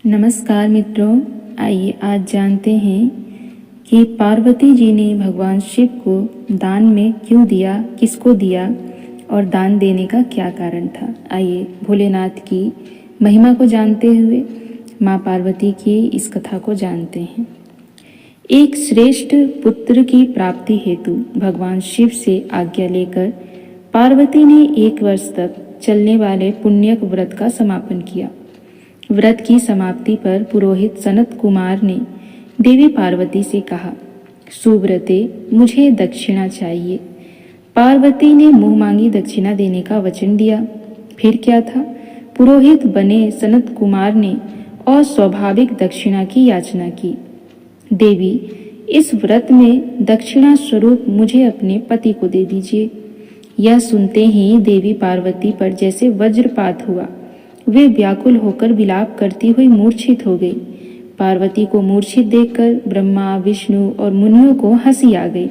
नमस्कार मित्रों, आइए आज जानते हैं कि पार्वती जी ने भगवान शिव को दान में क्यों दिया, किसको दिया और दान देने का क्या कारण था। आइए भोलेनाथ की महिमा को जानते हुए माँ पार्वती की इस कथा को जानते हैं। एक श्रेष्ठ पुत्र की प्राप्ति हेतु भगवान शिव से आज्ञा लेकर पार्वती ने 1 वर्ष तक चलने वाले पुण्यक व्रत का समापन किया। व्रत की समाप्ति पर पुरोहित सनत कुमार ने देवी पार्वती से कहा, सुव्रते, मुझे दक्षिणा चाहिए। पार्वती ने मुंह मांगी दक्षिणा देने का वचन दिया। फिर क्या था, पुरोहित बने सनत कुमार ने अस्वाभाविक दक्षिणा की याचना की। देवी, इस व्रत में दक्षिणा स्वरूप मुझे अपने पति को दे दीजिए। यह सुनते ही देवी पार्वती पर जैसे वज्रपात हुआ। वे व्याकुल होकर विलाप करती हुई मूर्छित हो गई। पार्वती को मूर्छित देखकर ब्रह्मा, विष्णु और मुनियों को हंसी आ गई।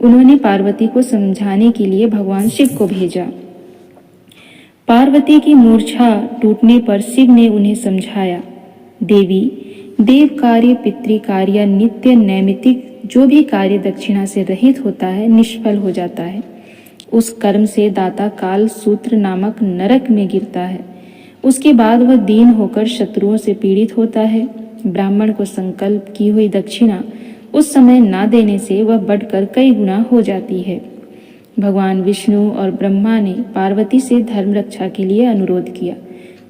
उन्होंने पार्वती को समझाने के लिए भगवान शिव को भेजा। पार्वती की मूर्छा टूटने पर शिव ने उन्हें समझाया, देवी, देव कार्य, पितृ कार्य, नित्य नैमित्तिक जो भी कार्य दक्षिणा से रहित होता है निष्फल हो जाता है। उस कर्म से दाता काल सूत्र नामक नरक में गिरता है। उसके बाद वह दीन होकर शत्रुओं से पीड़ित होता है। ब्राह्मण को संकल्प की हुई दक्षिणा उस समय ना देने से वह बढ़कर कई गुना हो जाती है। भगवान विष्णु और ब्रह्मा ने पार्वती से धर्म रक्षा के लिए अनुरोध किया।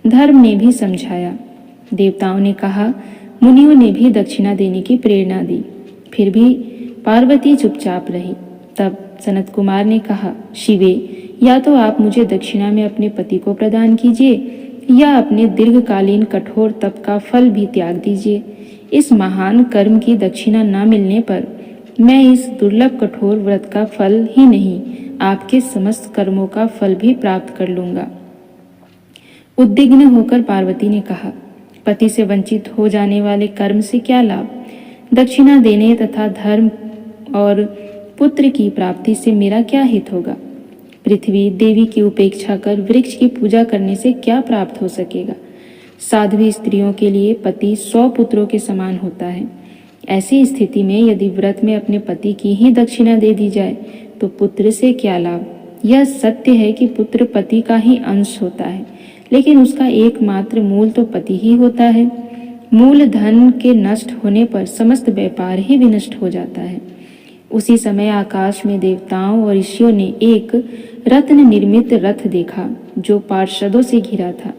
धर्म ने भी समझाया। देवताओं ने कहा, मुनियों ने भी दक्षिणा देने की प्रेरणा दी। फिर भी पार्वती चुपचाप रही। तब सनत कुमार ने कहा, शिवे, या तो आप मुझे दक्षिणा में अपने पति को प्रदान कीजिए या अपने दीर्घकालीन कठोर तप का फल भी त्याग दीजिए। इस महान कर्म की दक्षिणा न मिलने पर मैं इस दुर्लभ कठोर व्रत का फल ही नहीं, आपके समस्त कर्मों का फल भी प्राप्त कर लूंगा। उद्विग्न होकर पार्वती ने कहा, पति से वंचित हो जाने वाले कर्म से क्या लाभ? दक्षिणा देने तथा धर्म और पुत्र की प्राप्ति से मेरा क्या हित होगा? पृथ्वी देवी की उपेक्षा कर वृक्ष की पूजा करने से क्या प्राप्त हो सकेगा? साध्वी स्त्रियों के लिए पति 100 पुत्रों के समान होता है। ऐसी स्थिति में यदि व्रत में अपने पति की ही दक्षिणा दे दी जाए तो पुत्र से क्या लाभ? यह सत्य है कि पुत्र पति का ही अंश होता है, लेकिन उसका एकमात्र मूल तो पति ही होता है। मूल धन के नष्ट होने पर समस्त व्यापार ही विनष्ट हो जाता है। उसी समय आकाश में देवताओं और ऋषियों ने एक रत्न निर्मित रथ देखा जो पार्षदों से घिरा था।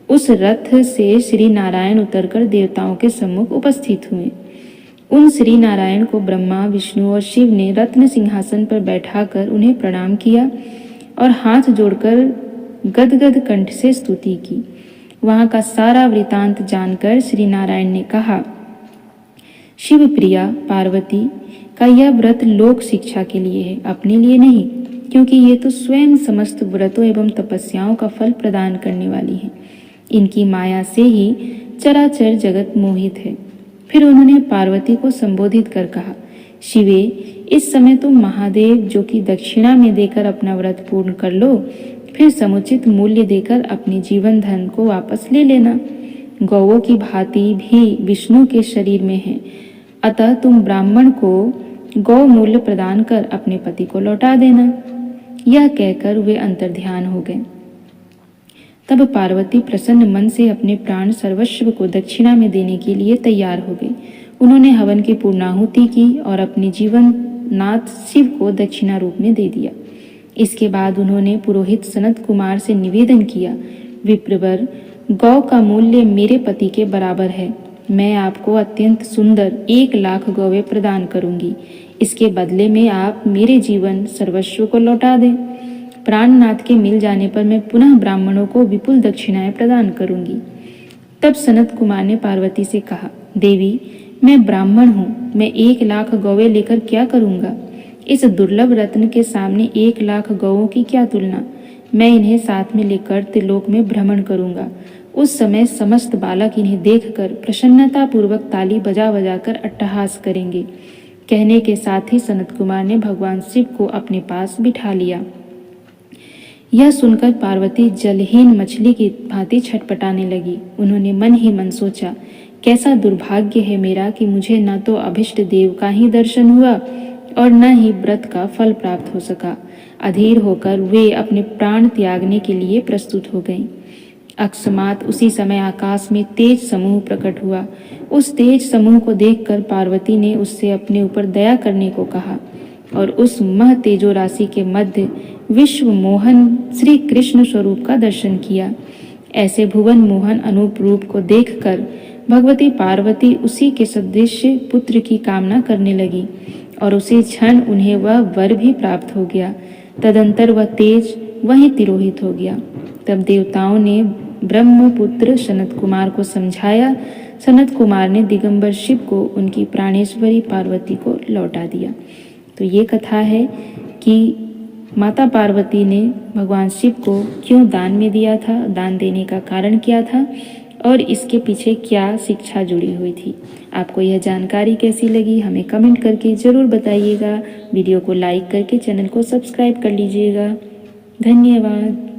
उस रथ से श्री नारायण उतरकर देवताओं के सम्मुख उपस्थित हुए। उन श्री नारायण को ब्रह्मा, विष्णु और शिव ने रत्न सिंहासन पर बैठाकर उन्हें प्रणाम किया और हाथ जोड़कर गदगद कंठ से स्तुति की। वहां का सारा वृतांत जानकर श्री नारायण ने कहा, शिव प्रिया पार्वती का यह व्रत लोक शिक्षा के लिए है, अपने लिए नहीं, क्योंकि ये तो स्वयं समस्त व्रतों एवं तपस्याओं का फल प्रदान करने वाली है। इनकी माया से ही चराचर जगत मोहित है। फिर उन्होंने पार्वती को संबोधित कर कहा, शिवे, इस समय तुम महादेव जो कि दक्षिणा में देकर अपना व्रत पूर्ण कर लो, फिर समुचित मूल्य देकर अपने जीवन धन को वापस ले लेना। गौओं की भांति भी विष्णु के शरीर में है, अतः तुम ब्राह्मण को गौ मूल्य प्रदान कर अपने पति को लौटा देना। यह कहकर वे अंतर्ध्यान हो गए। तब पार्वती प्रसन्न मन से अपने प्राण सर्वस्व को दक्षिणा में देने के लिए तैयार हो गई। उन्होंने हवन की पूर्णाहुति की और अपने जीवन नाथ शिव को दक्षिणा रूप में दे दिया। इसके बाद उन्होंने पुरोहित सनत कुमार से निवेदन किया, विप्रवर, गौ का मूल्य मेरे पति के बराबर है। मैं आपको अत्यंत सुंदर 1 लाख गौवें प्रदान करूंगी। इसके बदले में आप मेरे जीवन सर्वस्व को लौटा दें। प्राणनाथ के मिल जाने पर मैं पुनः ब्राह्मणों को विपुल दक्षिणाएं प्रदान करूंगी। तब सनत कुमार ने पार्वती से कहा, देवी, मैं ब्राह्मण हूँ, मैं 1 लाख गौवें लेकर क्या करूंगा? इस दुर्लभ रत्न के सामने 1 लाख गौओं की क्या तुलना? मैं इन्हें साथ में लेकर त्रिलोक में भ्रमण करूंगा। उस समय समस्त बालक इन्हें देखकर प्रसन्नता पूर्वक ताली बजा बजाकर अट्टहास करेंगे। कहने के साथ ही सनत कुमार ने भगवान शिव को अपने पास बिठा लिया। यह सुनकर पार्वती जलहीन मछली की भांति छटपटाने लगी। उन्होंने मन ही मन सोचा, कैसा दुर्भाग्य है मेरा कि मुझे न तो अभिष्ट देव का ही दर्शन हुआ और न ही व्रत का फल प्राप्त हो सका। अधीर होकर वे अपने प्राण त्यागने के लिए प्रस्तुत हो गईं। अकस्मात उसी समय आकाश में तेज समूह प्रकट हुआ। उस तेज समूह को देखकर पार्वती ने उससे अपने ऊपर दया करने को कहा और उस मह तेजो राशि के मध्य विश्व मोहन श्री कृष्ण स्वरूप का दर्शन किया। ऐसे भुवन मोहन अनूप रूप को देखकर भगवती पार्वती उसी के सदृश पुत्र की कामना करने लगी और उसी क्षण उन्हें वह वर भी प्राप्त हो गया। तदंतर वह तेज वहीं तिरोहित हो गया। तब देवताओं ने ब्रह्मपुत्र सनत कुमार को समझाया। सनत कुमार ने दिगंबर शिव को उनकी प्राणेश्वरी पार्वती को लौटा दिया। तो ये कथा है कि माता पार्वती ने भगवान शिव को क्यों दान में दिया था, दान देने का कारण क्या था और इसके पीछे क्या शिक्षा जुड़ी हुई थी। आपको यह जानकारी कैसी लगी हमें कमेंट करके ज़रूर बताइएगा। वीडियो को लाइक करके चैनल को सब्सक्राइब कर लीजिएगा। धन्यवाद।